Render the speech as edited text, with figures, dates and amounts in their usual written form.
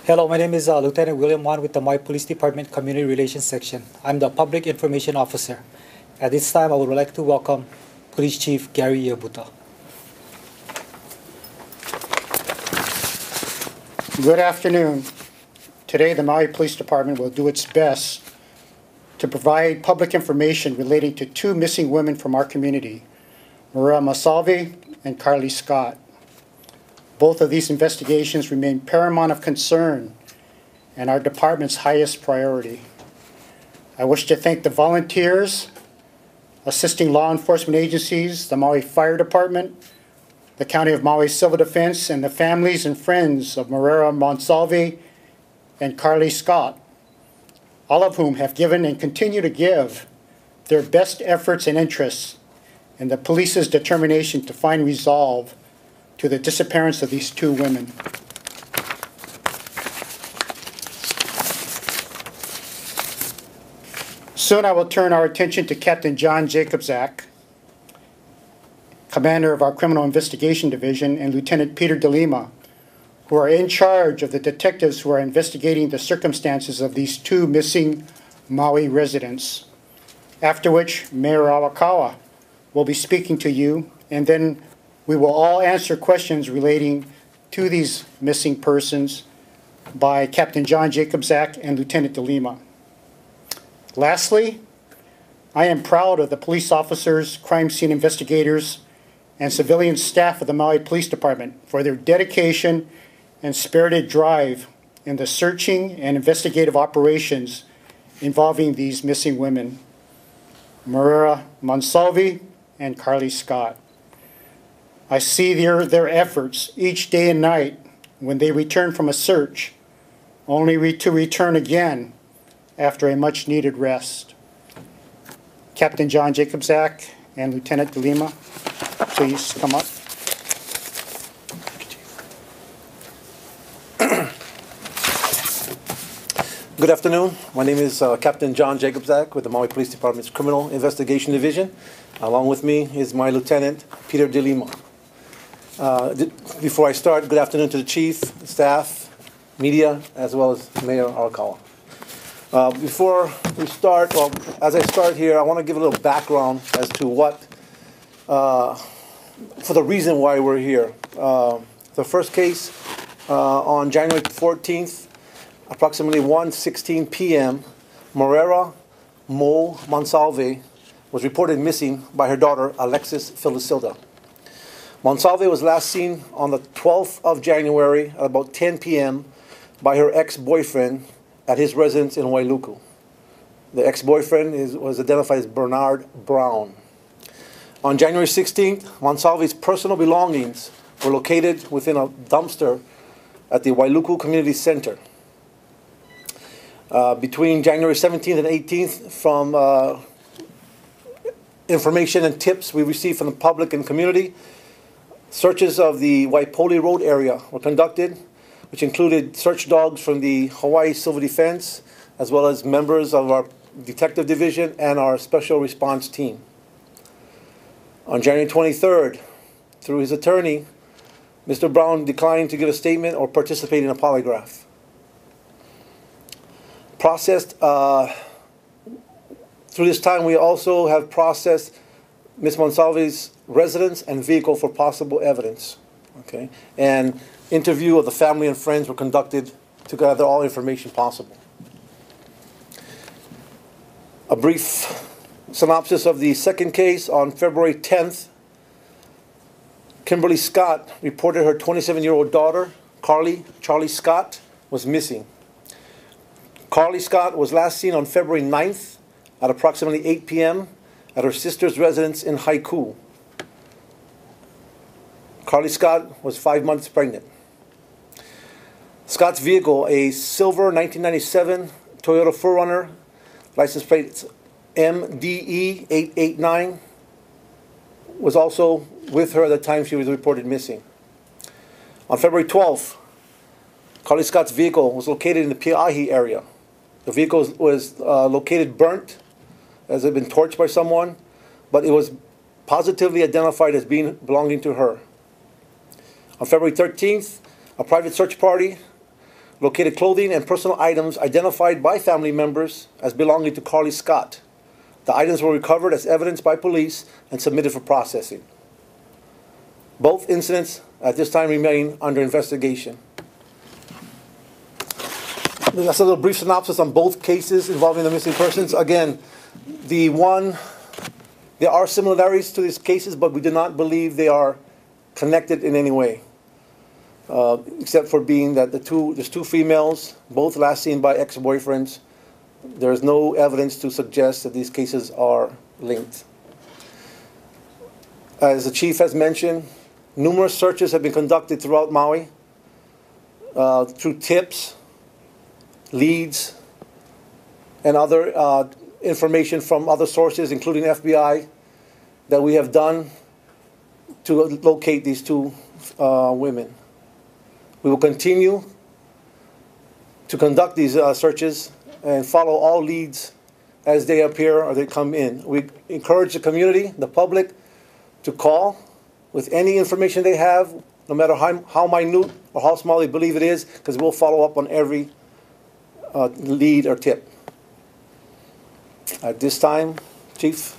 Hello, my name is Lieutenant William Wan with the Maui Police Department Community Relations Section. I'm the Public Information Officer. At this time, I would like to welcome Police Chief Gary Iabuta. Good afternoon. Today, the Maui Police Department will do its best to provide public information relating to two missing women from our community, Maria Monsalve and Carly Scott. Both of these investigations remain paramount of concern and our department's highest priority. I wish to thank the volunteers assisting law enforcement agencies, the Maui Fire Department, the County of Maui Civil Defense, and the families and friends of Maria Monsalve and Carly Scott, all of whom have given and continue to give their best efforts and interests in the police's determination to find resolve to the disappearance of these two women. Soon I will turn our attention to Captain John Jacobzak, commander of our Criminal Investigation Division, and Lieutenant Peter DeLima, who are in charge of the detectives who are investigating the circumstances of these two missing Maui residents. After which, Mayor Awakawa will be speaking to you, and then we will all answer questions relating to these missing persons by Captain John Jacobzak and Lieutenant DeLima. Lastly, I am proud of the police officers, crime scene investigators, and civilian staff of the Maui Police Department for their dedication and spirited drive in the searching and investigative operations involving these missing women, Maria Monsalve and Carly Scott. I see their efforts each day and night when they return from a search, only to return again after a much-needed rest. Captain John Jacobzak and Lieutenant DeLima, please come up. Good afternoon. My name is Captain John Jacobzak with the Maui Police Department's Criminal Investigation Division. Along with me is my Lieutenant Peter DeLima. Before I start, good afternoon to the Chief, staff, media, as well as Mayor Arakawa. Before we start, well, as I start here, I want to give a little background as to what, for the reason why we're here. The first case on January 14th, approximately 1:16 p.m., Maria Monsalve was reported missing by her daughter, Alexis Felicilda. Monsalve was last seen on the 12th of January at about 10 p.m. by her ex-boyfriend at his residence in Wailuku. The ex-boyfriend was identified as Bernard Brown. On January 16th, Monsalve's personal belongings were located within a dumpster at the Wailuku Community Center. Between January 17th and 18th, from information and tips we received from the public and community, searches of the Waipoli Road area were conducted, which included search dogs from the Hawaii Civil Defense, as well as members of our detective division and our special response team. On January 23rd, through his attorney, Mr. Brown declined to give a statement or participate in a polygraph. Through this time, we also have processed Ms. Monsalve's residence and vehicle for possible evidence. Okay? And interview of the family and friends were conducted to gather all information possible. A brief synopsis of the second case. On February 10th, Kimberly Scott reported her 27-year-old daughter, Charlie Scott, was missing. Carly Scott was last seen on February 9th at approximately 8 p.m. at her sister's residence in Haiku. Carly Scott was 5 months pregnant. Scott's vehicle, a silver 1997 Toyota 4Runner, license plate MDE 889, was also with her at the time she was reported missing. On February 12th, Carly Scott's vehicle was located in the Piahi area. The vehicle was located burnt, as it had been torched by someone, but it was positively identified as belonging to her. On February 13th, a private search party located clothing and personal items identified by family members as belonging to Carly Scott. The items were recovered as evidence by police and submitted for processing. Both incidents at this time remain under investigation. That's a little brief synopsis on both cases involving the missing persons. Again, there are similarities to these cases, but we do not believe they are connected in any way, except for being that there's two females, both last seen by ex-boyfriends. There's no evidence to suggest that these cases are linked. As the chief has mentioned, numerous searches have been conducted throughout Maui through tips, leads, and other information from other sources, including FBI, that we have done to locate these two women. We will continue to conduct these searches and follow all leads as they appear or they come in. We encourage the community, the public, to call with any information they have, no matter how minute or how small they believe it is, because we'll follow up on every lead or tip. At this time, Chief.